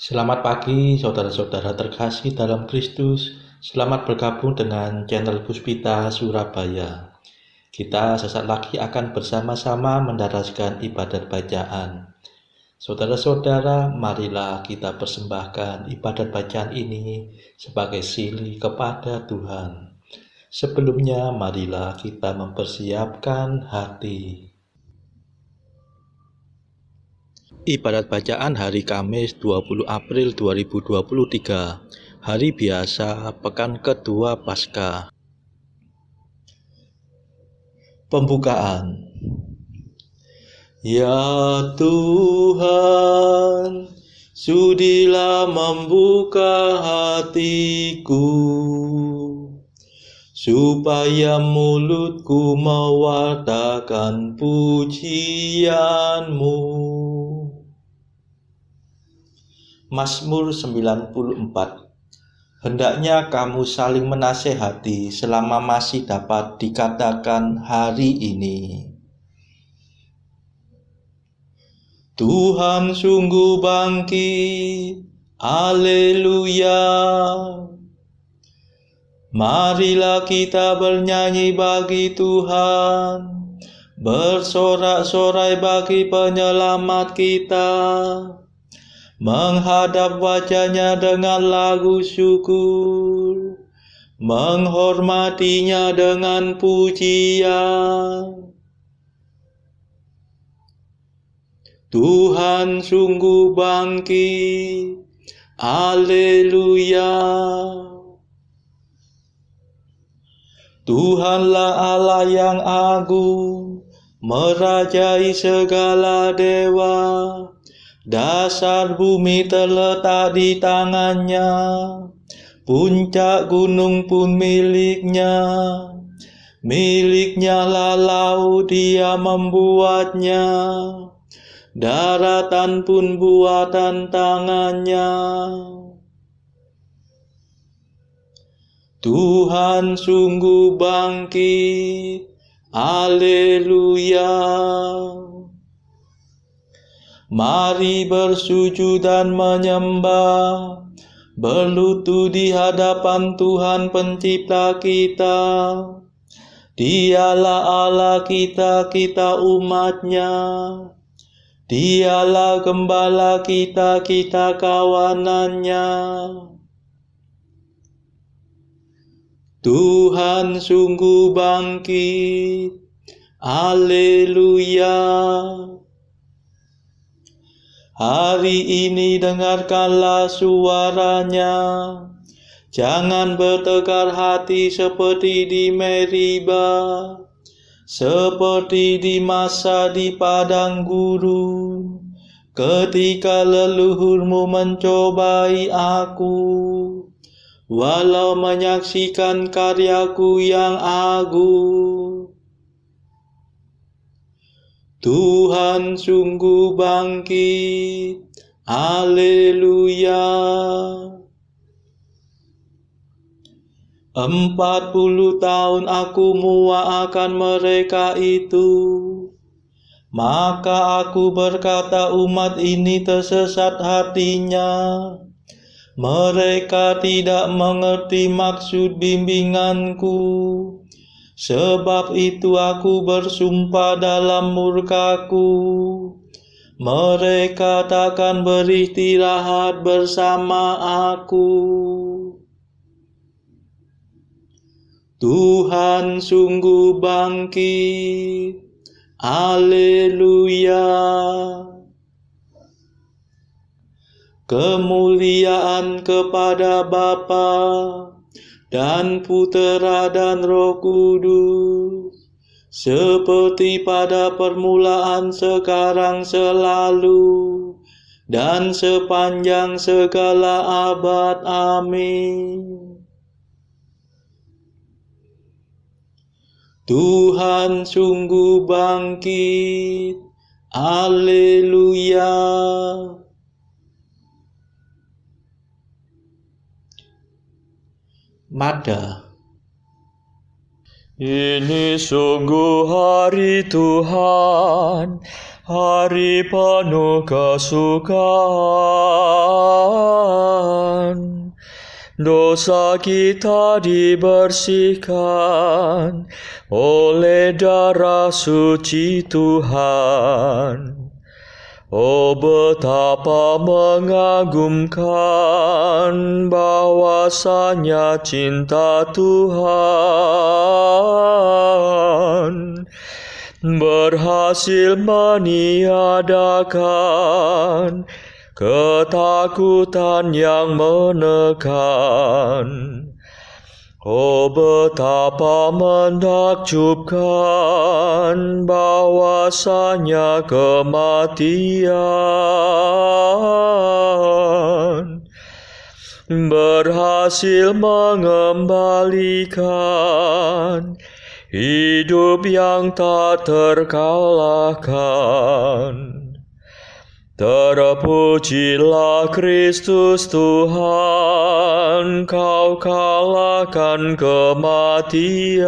Selamat pagi saudara-saudara terkasih dalam Kristus. Selamat bergabung dengan channel Puspita Surabaya. Kita sesaat lagi akan bersama-sama mendaraskan ibadat bacaan. Saudara-saudara, marilah kita persembahkan ibadat bacaan ini sebagai sili kepada Tuhan. Sebelumnya, marilah kita mempersiapkan hati. Ibadat bacaan hari Kamis 20 April 2023, hari biasa, pekan kedua Paskah. Pembukaan. Ya Tuhan, sudilah membuka hatiku, supaya mulutku mewartakan pujian-Mu. Mazmur 94. Hendaknya kamu saling menasehati selama masih dapat dikatakan hari ini. Tuhan sungguh bangkit, haleluya. Marilah kita bernyanyi bagi Tuhan, bersorak-sorai bagi penyelamat kita, menghadap wajah-Nya dengan lagu syukur, menghormati-Nya dengan pujian. Tuhan sungguh bangkit, haleluya. Tuhanlah Allah yang agung, merajai segala dewa. Dasar bumi terletak di tangan-Nya, puncak gunung pun milik-Nya. Milik-Nya lah laut, Dia membuatnya, daratan pun buatan tangan-Nya. Tuhan sungguh bangkit, haleluya. Mari bersujud dan menyembah, berlutut di hadapan Tuhan pencipta kita. Dialah Allah kita, kita umat-Nya. Dialah gembala kita, kita kawanan-Nya. Tuhan sungguh bangkit, haleluya. Hari ini dengarkanlah suara-Nya. Jangan bertegar hati seperti di Meriba, seperti di masa di padang gurun, ketika leluhurmu mencobai aku, walau menyaksikan karyaku yang agung. Tuhan sungguh bangkit, haleluya. 40 tahun aku muak akan mereka itu. Maka aku berkata, umat ini tersesat hatinya. Mereka tidak mengerti maksud bimbinganku. Sebab itu aku bersumpah dalam murkaku, mereka takkan beristirahat bersama aku. Tuhan sungguh bangkit, haleluya. Kemuliaan kepada Bapa dan Putera dan Roh Kudus, seperti pada permulaan, sekarang, selalu, dan sepanjang segala abad. Amin. Tuhan sungguh bangkit, haleluya. Mada. Ini sungguh hari Tuhan, hari penuh kesukaan. Dosa kita dibersihkan oleh darah suci Tuhan. Oh, betapa mengagumkan bahwasanya cinta Tuhan berhasil meniadakan ketakutan yang menekan. Oh, betapa menakjubkan bahwasanya kematian berhasil mengembalikan hidup yang tak terkalahkan. Terpujilah Kristus Tuhan, Kau kalahkan kematian.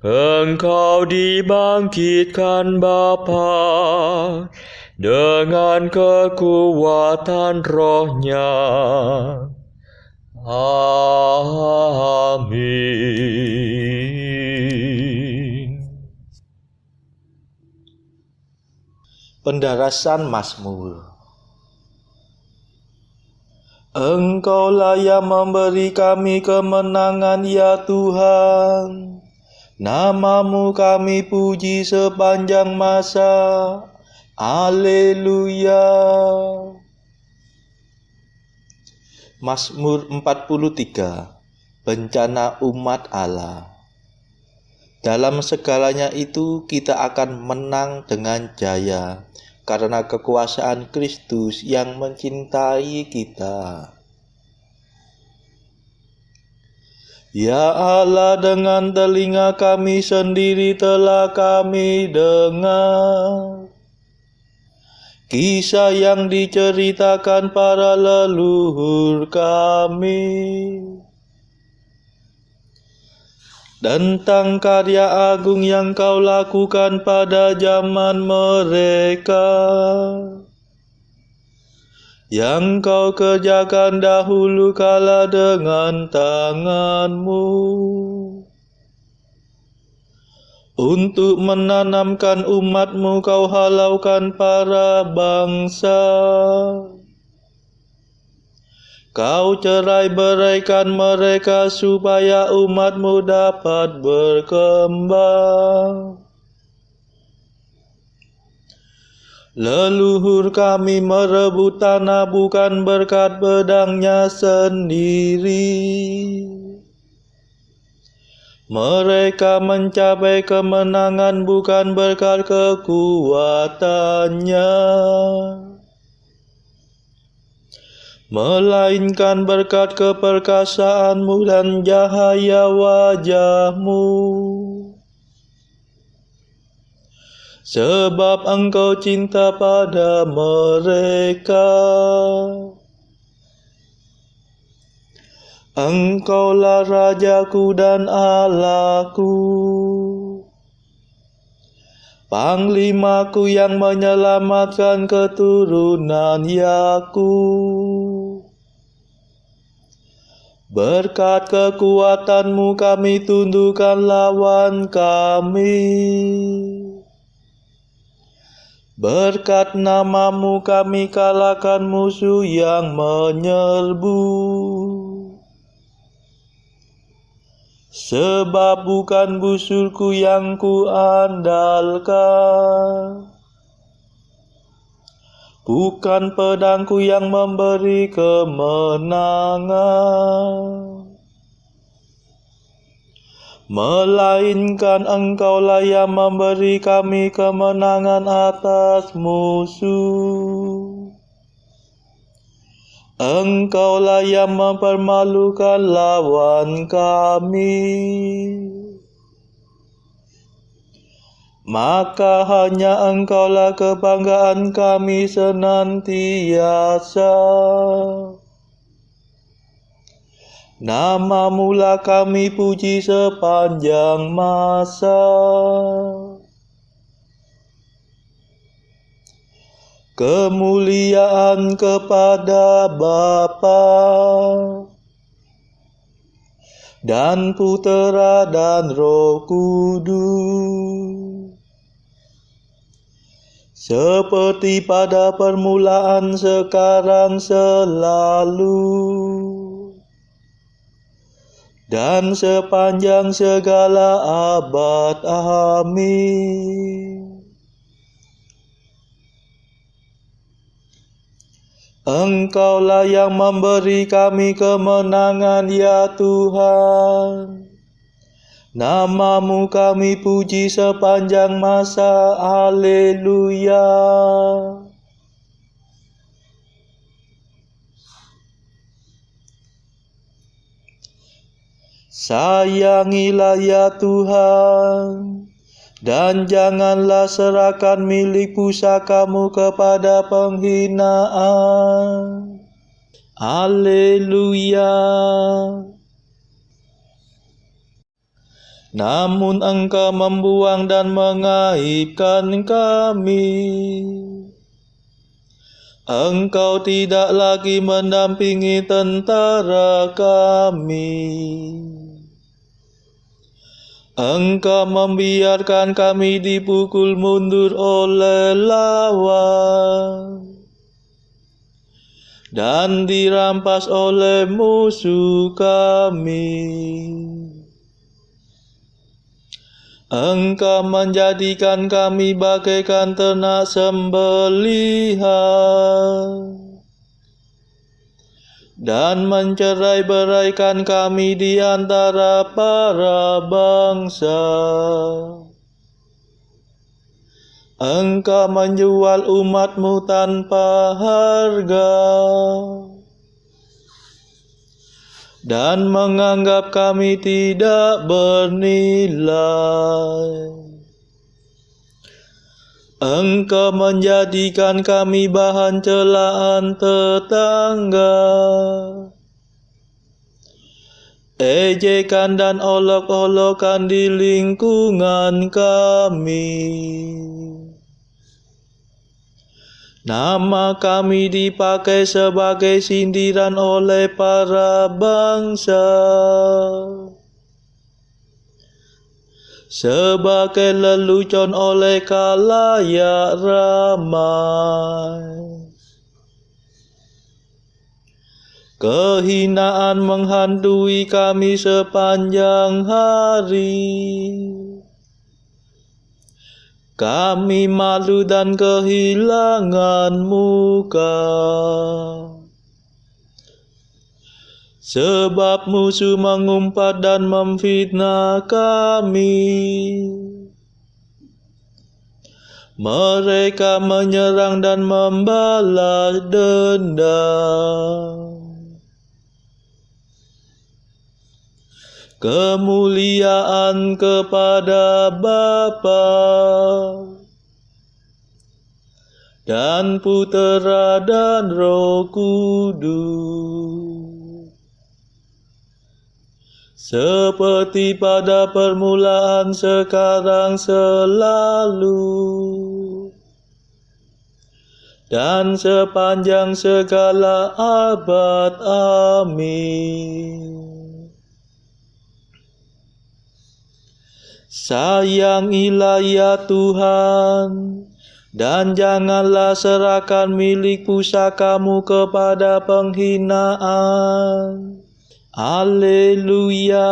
Engkau dibangkitkan Bapa dengan kekuatan Roh-Nya. Amin. Pendarasan Mazmur. Engkaulah yang memberi kami kemenangan, ya Tuhan. Namamu kami puji sepanjang masa. Haleluya. Mazmur 43. Bencana umat Allah. Dalam segalanya itu kita akan menang dengan jaya, karena kekuasaan Kristus yang mencintai kita. Ya Allah, dengan telinga kami sendiri telah kami dengar kisah yang diceritakan para leluhur kami tentang karya agung yang Kau lakukan pada zaman mereka, yang Kau kerjakan dahulu kala dengan tangan-Mu, untuk menanamkan umat-Mu Kau halaukan para bangsa. Kau cerai-beraikan mereka supaya umat-Mu dapat berkembang. Leluhur kami merebut tanah bukan berkat pedangnya sendiri. Mereka mencapai kemenangan bukan berkat kekuatannya, melainkan berkat keperkasaan-Mu dan cahaya wajah-Mu. Sebab Engkau cinta pada mereka. Engkaulah Rajaku dan Allahku, Panglimaku yang menyelamatkan keturunan Yakub. Berkat kekuatan-Mu kami tundukkan lawan kami. Berkat nama-Mu kami kalahkan musuh yang menyerbu. Sebab bukan busurku yang kuandalkan, bukan pedangku yang memberi kemenangan, melainkan Engkaulah yang memberi kami kemenangan atas musuh. Engkaulah yang mempermalukan lawan kami. Maka hanya Engkaulah kebanggaan kami senantiasa. Nama-Mu-lah kami puji sepanjang masa. Kemuliaan kepada Bapa dan Putera dan Roh Kudus, seperti pada permulaan, sekarang, selalu, dan sepanjang segala abad. Amin. Engkau-lah yang memberi kami kemenangan, ya Tuhan. Nama-Mu kami puji sepanjang masa. Haleluya. Sayangilah ya Tuhan, dan janganlah serahkan milik pusaka-Mu kepada penghinaan. Haleluya. Namun Engkau membuang dan mengaibkan kami. Engkau tidak lagi mendampingi tentara kami. Engkau membiarkan kami dipukul mundur oleh lawan dan dirampas oleh musuh kami. Engkau menjadikan kami bagaikan ternak sembelihan dan mencerai-beraikan kami di antara para bangsa. Engkau menjual umat-Mu tanpa harga dan menganggap kami tidak bernilai. Engkau menjadikan kami bahan celaan tetangga, ejekan dan olok-olokan di lingkungan kami. Nama kami dipakai sebagai sindiran oleh para bangsa, sebagai lelucon oleh khalayak ramai. Kehinaan menghantui kami sepanjang hari. Kami malu dan kehilangan muka, sebab musuh mengumpat dan memfitnah kami. Mereka menyerang dan membalas dendam. Kemuliaan kepada Bapa dan Putera dan Roh Kudus, seperti pada permulaan, sekarang, selalu, dan sepanjang segala abad. Amin. Sayangilah ya Tuhan, dan janganlah serahkan milik pusaka-Mu kepada penghinaan. Haleluya.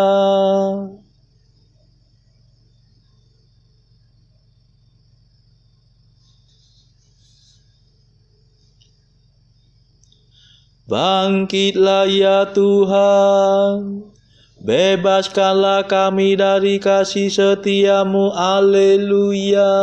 Bangkitlah ya Tuhan, bebaskanlah kami dari kasih setia-Mu. Haleluya.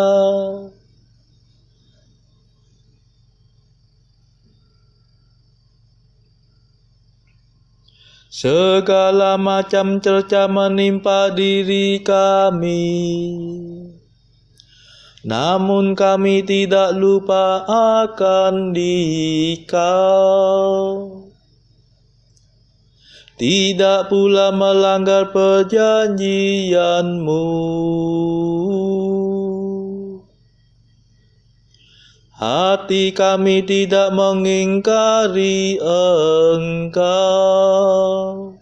Segala macam cerca menimpa diri kami, namun kami tidak lupa akan Dikau. tidak pula melanggar perjanjian-Mu. Hati kami tidak mengingkari Engkau,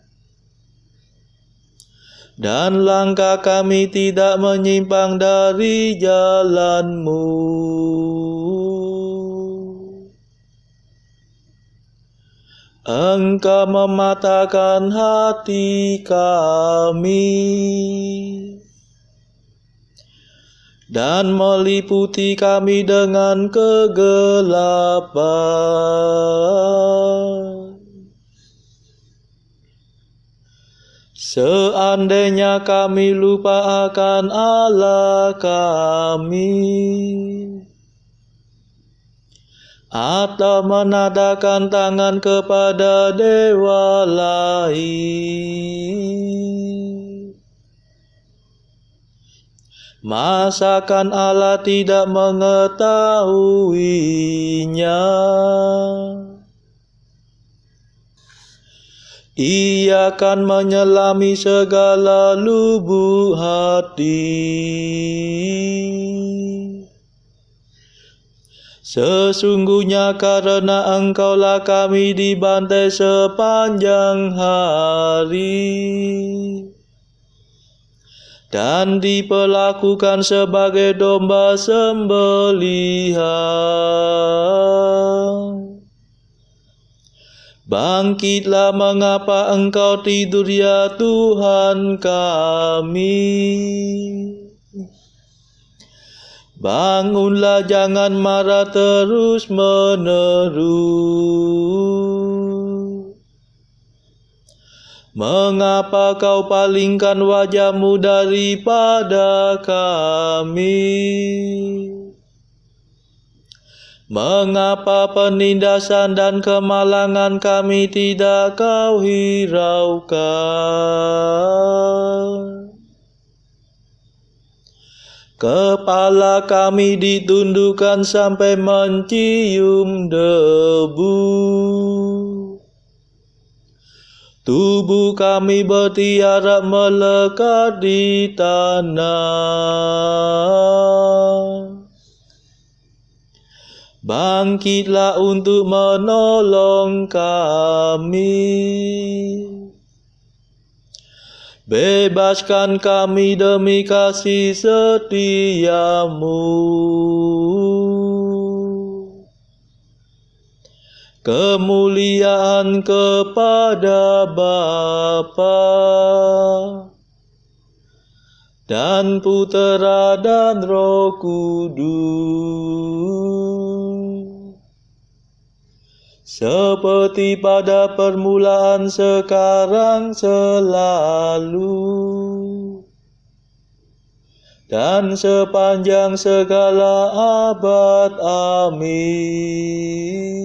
dan langkah kami tidak menyimpang dari jalan-Mu. Engkau mematahkan hati kami dan meliputi kami dengan kegelapan. Seandainya kami lupa akan Allah kami, atau menadahkan tangan kepada dewa lain, masakan Allah tidak mengetahuinya? Ia akan menyelami segala lubuk hati. Sesungguhnya karena Engkaulah kami dibantai sepanjang hari dan diperlakukan sebagai domba sembelihan. Bangkitlah, mengapa Engkau tidur ya Tuhan kami? Bangunlah, jangan marah terus menerus. Mengapa Kau palingkan wajah-Mu daripada kami? Mengapa penindasan dan kemalangan kami tidak Kau hiraukan? Kepala kami ditundukkan sampai mencium debu. Tubuh kami bertiarap melekat di tanah. Bangkitlah untuk menolong kami. Bebaskan kami demi kasih setia-Mu. Kemuliaan kepada Bapa dan Putera dan Roh Kudus, seperti pada permulaan, sekarang, selalu, dan sepanjang segala abad. Amin.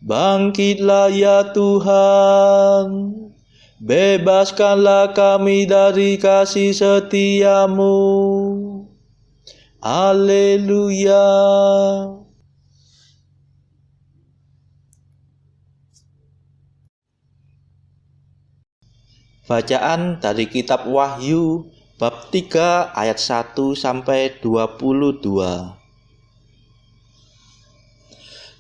Bangkitlah ya Tuhan, bebaskanlah kami dari kasih setia-Mu. Haleluya. Bacaan dari kitab Wahyu bab 3 ayat 1 sampai 22.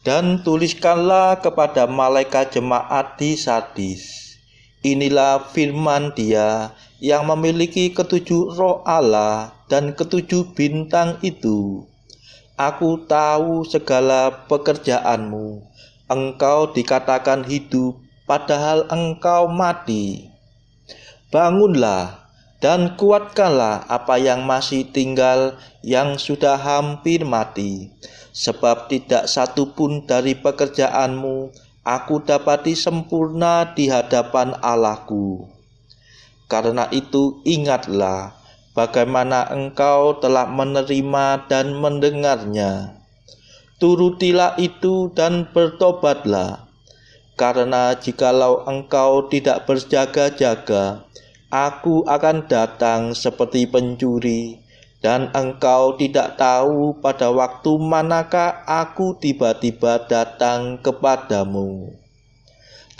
Dan tuliskanlah kepada malaikat jemaat di Sardis, inilah firman Dia yang memiliki 7 roh Allah dan 7 bintang itu. Aku tahu segala pekerjaanmu. Engkau dikatakan hidup, padahal engkau mati. Bangunlah dan kuatkanlah apa yang masih tinggal, yang sudah hampir mati. Sebab tidak satu pun dari pekerjaanmu aku dapati sempurna di hadapan Allahku. Karena itu ingatlah bagaimana engkau telah menerima dan mendengarnya. Turutilah itu dan bertobatlah. Karena jikalau engkau tidak berjaga-jaga, aku akan datang seperti pencuri, dan engkau tidak tahu pada waktu manakah aku tiba-tiba datang kepadamu.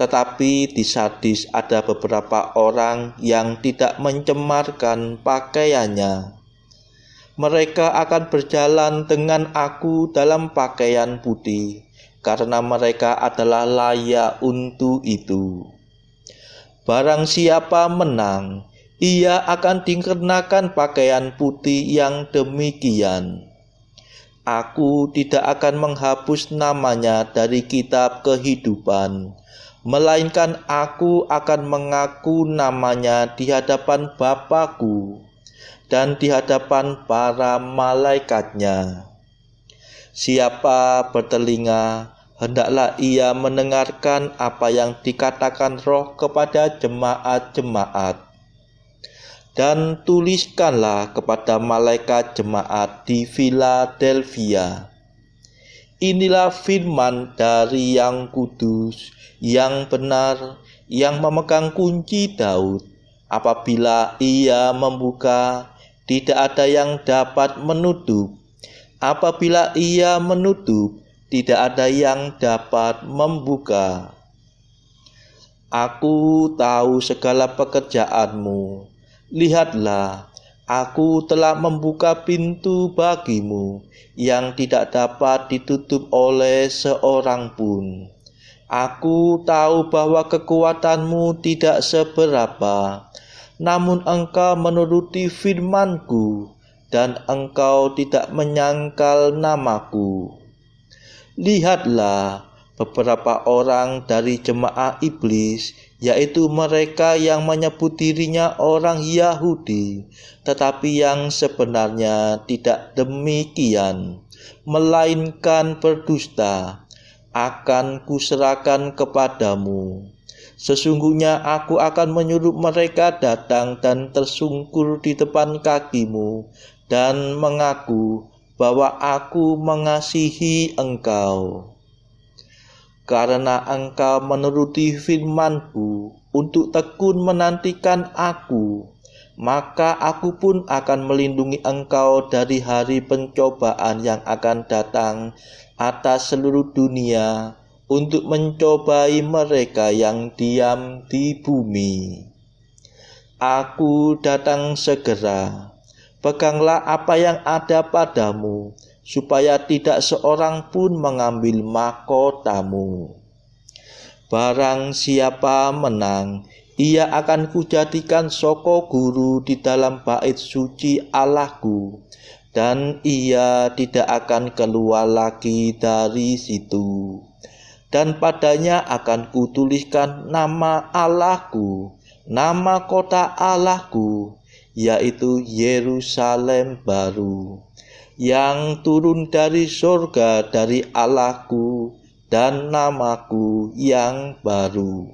Tetapi di Sardis ada beberapa orang yang tidak mencemarkan pakaiannya. Mereka akan berjalan dengan aku dalam pakaian putih, karena mereka adalah layak untuk itu. Barang siapa menang, ia akan dikenakan pakaian putih yang demikian. Aku tidak akan menghapus namanya dari kitab kehidupan, melainkan aku akan mengaku namanya di hadapan Bapa-Ku dan di hadapan para malaikatnya. Siapa bertelinga, hendaklah ia mendengarkan apa yang dikatakan Roh kepada jemaat-jemaat. Dan tuliskanlah kepada malaikat jemaat di Philadelphia. Inilah firman dari yang kudus, yang benar, yang memegang kunci Daud. Apabila ia membuka, tidak ada yang dapat menutup. Apabila ia menutup, tidak ada yang dapat membuka. Aku tahu segala pekerjaanmu. Lihatlah, aku telah membuka pintu bagimu yang tidak dapat ditutup oleh seorang pun. Aku tahu bahwa kekuatanmu tidak seberapa, namun engkau menuruti firman-Ku dan engkau tidak menyangkal namaku. Lihatlah, beberapa orang dari jemaah iblis, yaitu mereka yang menyebut dirinya orang Yahudi, tetapi yang sebenarnya tidak demikian, melainkan berdusta, akan kuserahkan kepadamu. Sesungguhnya aku akan menyuruh mereka datang dan tersungkur di depan kakimu dan mengaku bahwa aku mengasihi engkau. Karena engkau menuruti firman-Ku untuk tekun menantikan aku, maka aku pun akan melindungi engkau dari hari pencobaan yang akan datang atas seluruh dunia untuk mencobai mereka yang diam di bumi. Aku datang segera. Peganglah apa yang ada padamu, supaya tidak seorang pun mengambil mahkotamu. Barang siapa menang, ia akan kujadikan soko guru di dalam bait suci Allahku, dan ia tidak akan keluar lagi dari situ. Dan padanya akan kutuliskan nama Allahku, nama kota Allahku, yaitu Yerusalem baru, yang turun dari surga dari Allahku, dan namaku yang baru.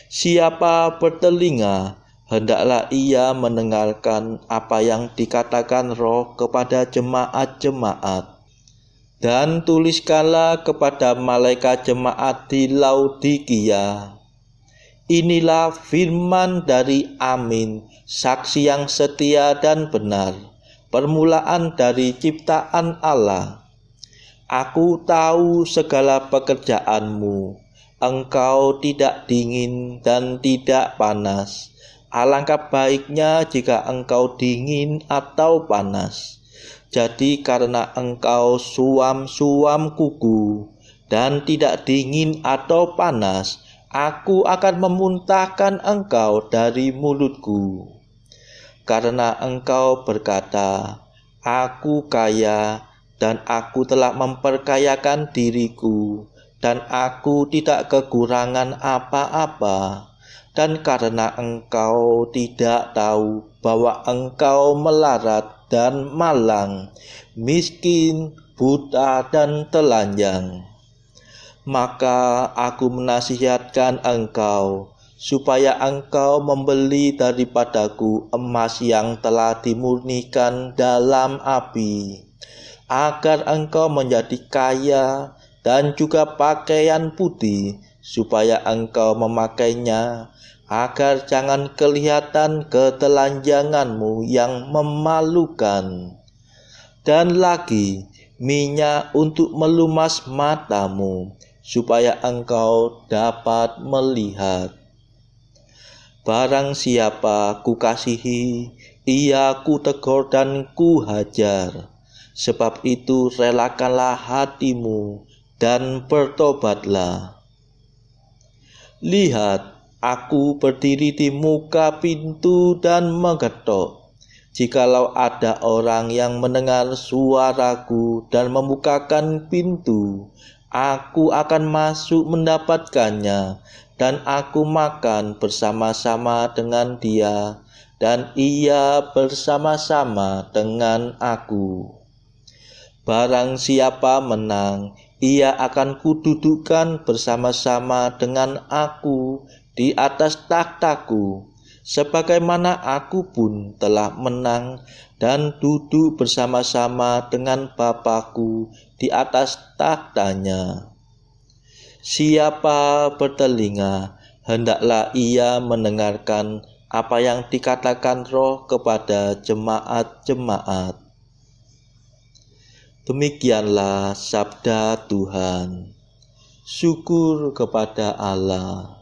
Siapa bertelinga, hendaklah ia mendengarkan apa yang dikatakan Roh kepada jemaat-jemaat. Dan tuliskanlah kepada malaikat jemaat di Laodikia. Inilah firman dari Amin, saksi yang setia dan benar, permulaan dari ciptaan Allah. Aku tahu segala pekerjaanmu, engkau tidak dingin dan tidak panas. Alangkah baiknya jika engkau dingin atau panas. Jadi karena engkau suam-suam kuku dan tidak dingin atau panas, aku akan memuntahkan engkau dari mulutku. Karena engkau berkata, aku kaya dan aku telah memperkayakan diriku, dan aku tidak kekurangan apa-apa. Dan karena engkau tidak tahu bahwa engkau melarat dan malang, miskin, buta, dan telanjang, maka aku menasihatkan engkau supaya engkau membeli daripadaku emas yang telah dimurnikan dalam api, agar engkau menjadi kaya, dan juga pakaian putih, supaya engkau memakainya, agar jangan kelihatan ketelanjanganmu yang memalukan. Dan lagi minyak untuk melumas matamu, supaya engkau dapat melihat. Barang siapa kukasihi, ia kutegur dan kuhajar. Sebab itu relakanlah hatimu dan bertobatlah. Lihat, aku berdiri di muka pintu dan mengetuk. Jikalau ada orang yang mendengar suaraku dan membukakan pintu, aku akan masuk mendapatkannya, dan aku makan bersama-sama dengan dia, dan ia bersama-sama dengan aku. Barang siapa menang, ia akan kududukkan bersama-sama dengan aku di atas takhtaku, sebagaimana aku pun telah menang dan duduk bersama-sama dengan Bapa-Ku di atas takhtanya. Siapa bertelinga, hendaklah ia mendengarkan apa yang dikatakan Roh kepada jemaat-jemaat. Demikianlah sabda Tuhan. Syukur kepada Allah.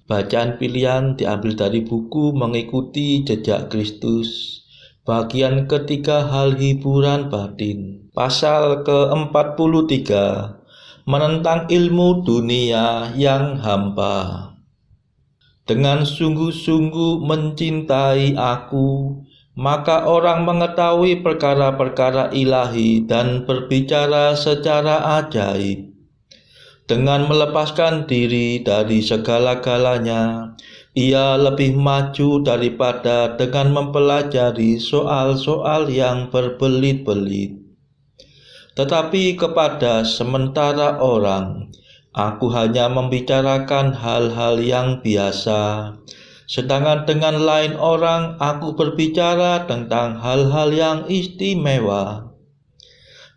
Bacaan pilihan diambil dari buku Mengikuti Jejak Kristus, bagian ketiga, hal hiburan batin, pasal ke-43, menentang ilmu dunia yang hampa. Dengan sungguh-sungguh mencintai aku, maka orang mengetahui perkara-perkara ilahi dan berbicara secara ajaib. Dengan melepaskan diri dari segala-galanya, ia lebih maju daripada dengan mempelajari soal-soal yang berbelit-belit. Tetapi kepada sementara orang, aku hanya membicarakan hal-hal yang biasa, sedangkan dengan lain orang aku berbicara tentang hal-hal yang istimewa.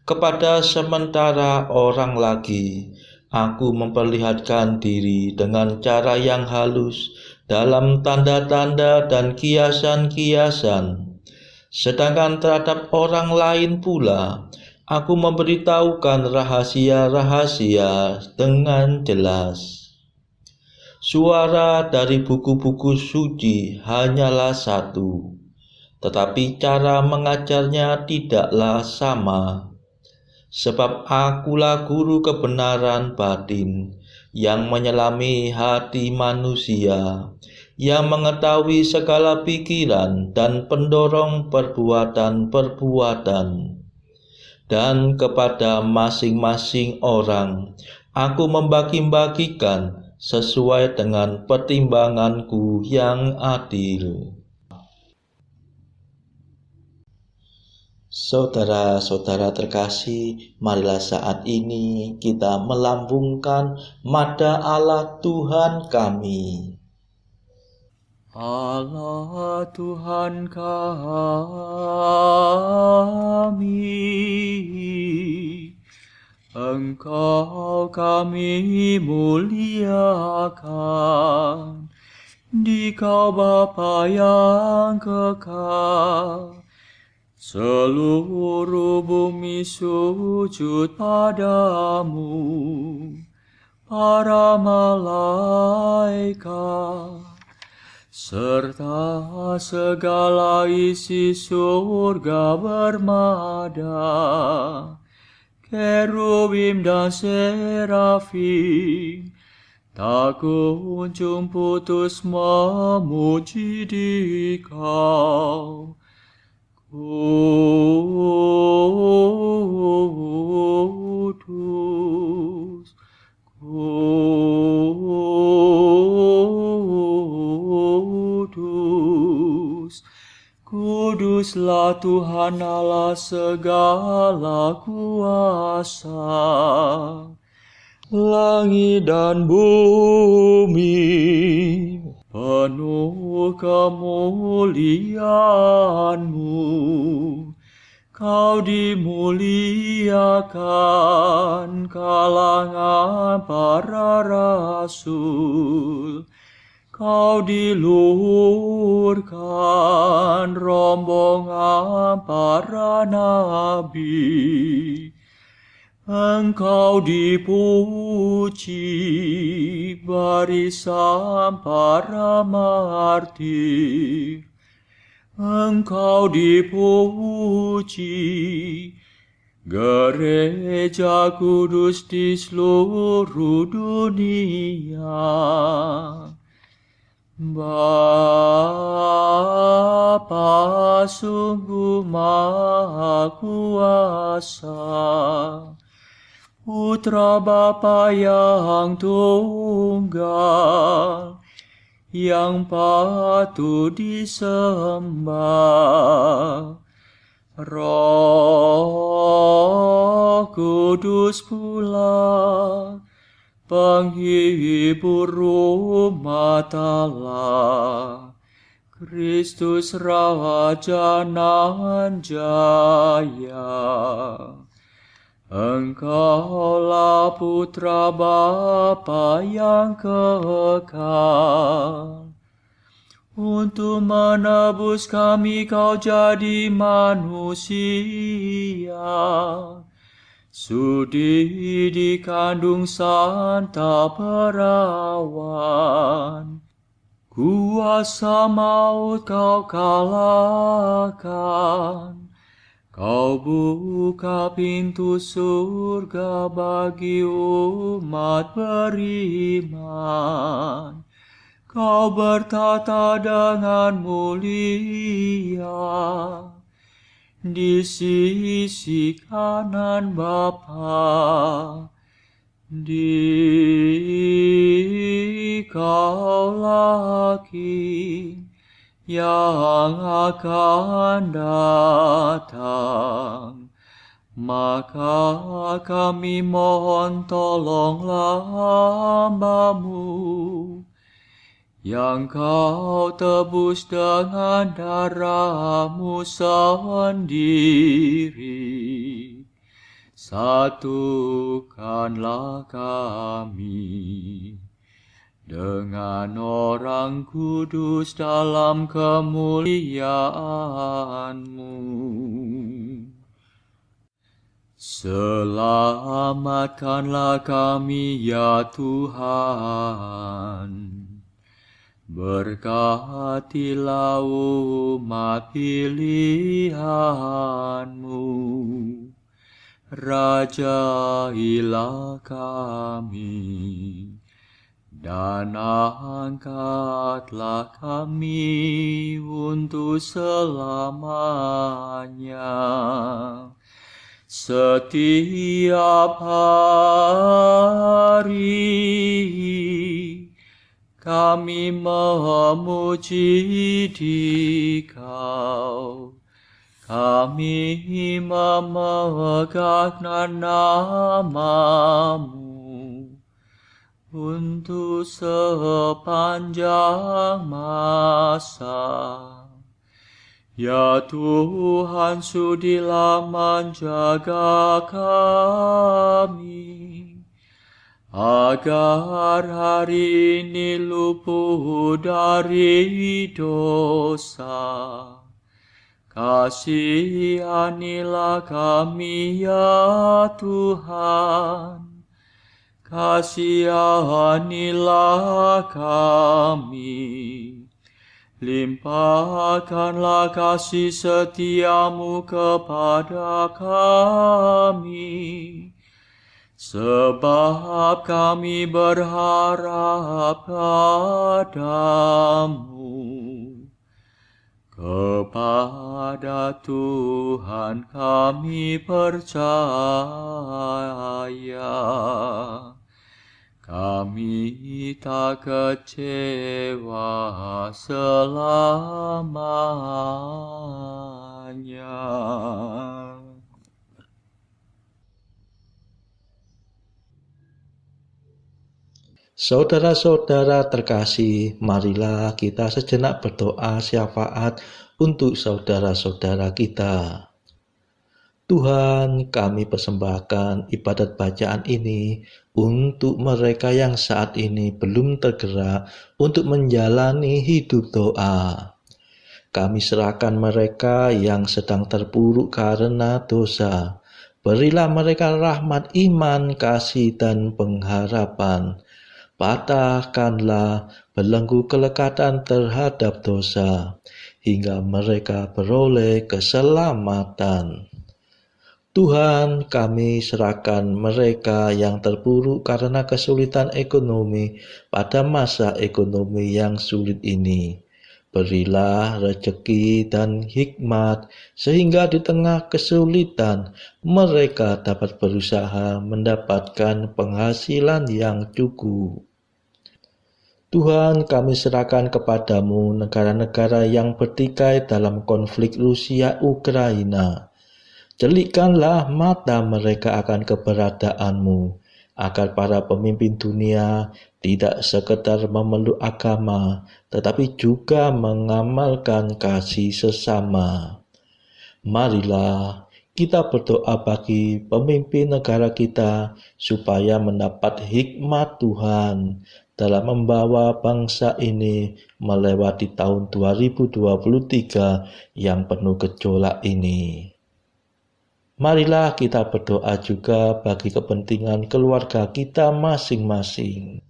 Kepada sementara orang lagi, aku memperlihatkan diri dengan cara yang halus dalam tanda-tanda dan kiasan-kiasan. Sedangkan terhadap orang lain pula, aku memberitahukan rahasia-rahasia dengan jelas. Suara dari buku-buku suci hanyalah satu, tetapi cara mengajarnya tidaklah sama. Sebab akulah guru kebenaran batin yang menyelami hati manusia, yang mengetahui segala pikiran dan pendorong perbuatan-perbuatan. Dan kepada masing-masing orang, aku membagi-bagikan sesuai dengan pertimbanganku yang adil. Saudara-saudara terkasih, marilah saat ini kita melambungkan mada Allah Tuhan kami. Allah Tuhan kami, Engkau kami muliakan, Dikau Bapa yang kekal. Seluruh bumi sujud padamu, para malaikat, serta segala isi surga bermada, kerubim dan serafim, tak kunjung putus memuji Dikau. Kudus, kudus, kuduslah Tuhan Allah segala kuasa. Langit dan bumi penuh kemuliaan-Mu. Kau dimuliakan kalangan para rasul. Kau diluhurkan rombongan para nabi. Engkau dipuji barisan para martir. Engkau dipuji gereja kudus di seluruh dunia. Bapa sungguh Maha Kuasa, Putra Bapa yang tunggal, yang patut disembah. Roh Kudus pula, penghibur umat Allah, Kristus Raja nan jaya. Engkaulah Putra Bapa yang kekal. Untuk menebus kami kau jadi manusia. Sudi dikandung Santa Perawan. Kuasa maut kau kalahkan. Kau buka pintu surga bagi umat beriman. Kau bertata dengan mulia di sisi kanan Bapa. Dikaulah King yang akan datang. Maka kami mohon tolonglah hamba-Mu yang kau tebus dengan darah-Mu sendiri. Satukanlah kami dengan orang kudus dalam kemuliaan-Mu. Selamatkanlah kami ya Tuhan. Berkatilah umat pilihan-Mu. Rajailah kami. Dan angkatlah kami untuk selamanya. Setiap hari kami memuji Dikau. Kami memegahkan nama-Mu untuk sepanjang masa. Ya Tuhan, sudilah menjaga kami, agar hari ini luput dari dosa. Kasihanilah kami ya Tuhan, kasihanilah kami. Limpahkanlah kasih setia-Mu kepada kami, sebab kami berharap padamu. Kepada Tuhan kami percaya, kami tak kecewa selamanya. Saudara-saudara terkasih, marilah kita sejenak berdoa syafaat untuk saudara-saudara kita. Tuhan, kami persembahkan ibadat bacaan ini untuk mereka yang saat ini belum tergerak untuk menjalani hidup doa. Kami serahkan mereka yang sedang terpuruk karena dosa. Berilah mereka rahmat iman, kasih, dan pengharapan. Patahkanlah belenggu kelekatan terhadap dosa, hingga mereka beroleh keselamatan. Tuhan, kami serahkan mereka yang terpuruk karena kesulitan ekonomi pada masa ekonomi yang sulit ini. Berilah rezeki dan hikmat sehingga di tengah kesulitan mereka dapat berusaha mendapatkan penghasilan yang cukup. Tuhan, kami serahkan kepadamu negara-negara yang bertikai dalam konflik Rusia-Ukraina. Celikkanlah mata mereka akan keberadaanmu, agar para pemimpin dunia tidak sekedar memeluk agama, tetapi juga mengamalkan kasih sesama. Marilah kita berdoa bagi pemimpin negara kita, supaya mendapat hikmat Tuhan dalam membawa bangsa ini melewati tahun 2023 yang penuh gejolak ini. Marilah kita berdoa juga bagi kepentingan keluarga kita masing-masing.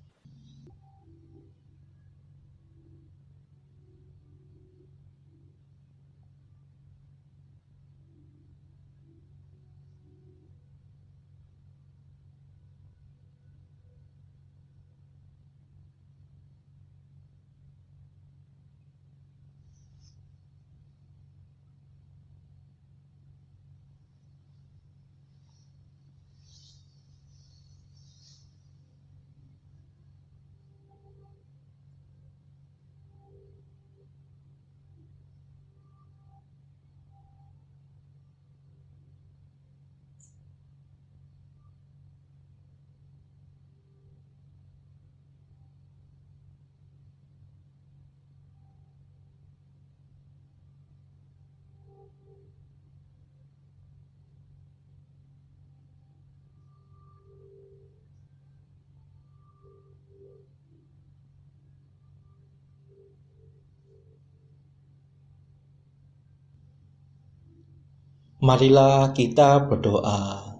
Marilah kita berdoa.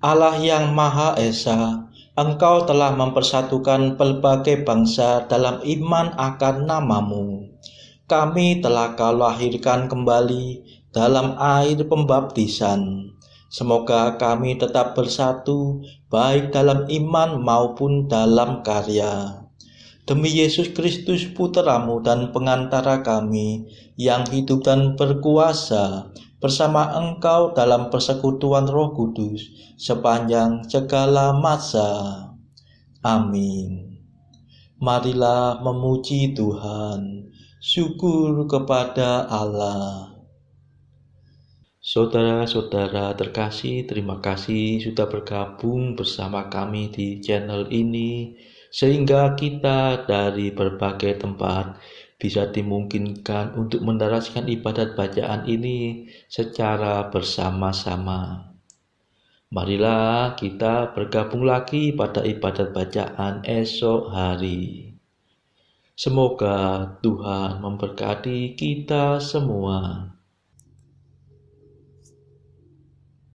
Allah yang Maha Esa, Engkau telah mempersatukan pelbagai bangsa dalam iman akan nama-Mu. Kami telah Kau lahirkan kembali dalam air pembaptisan. Semoga kami tetap bersatu, baik dalam iman maupun dalam karya. Demi Yesus Kristus Putra-Mu dan pengantara kami, yang hidup dan berkuasa bersama Engkau dalam persekutuan Roh Kudus sepanjang segala masa. Amin. Marilah memuji Tuhan. Syukur kepada Allah. Saudara-saudara terkasih, terima kasih sudah bergabung bersama kami di channel ini, sehingga kita dari berbagai tempat bisa dimungkinkan untuk mendaraskan ibadat bacaan ini secara bersama-sama. Marilah kita bergabung lagi pada ibadat bacaan esok hari. Semoga Tuhan memberkati kita semua.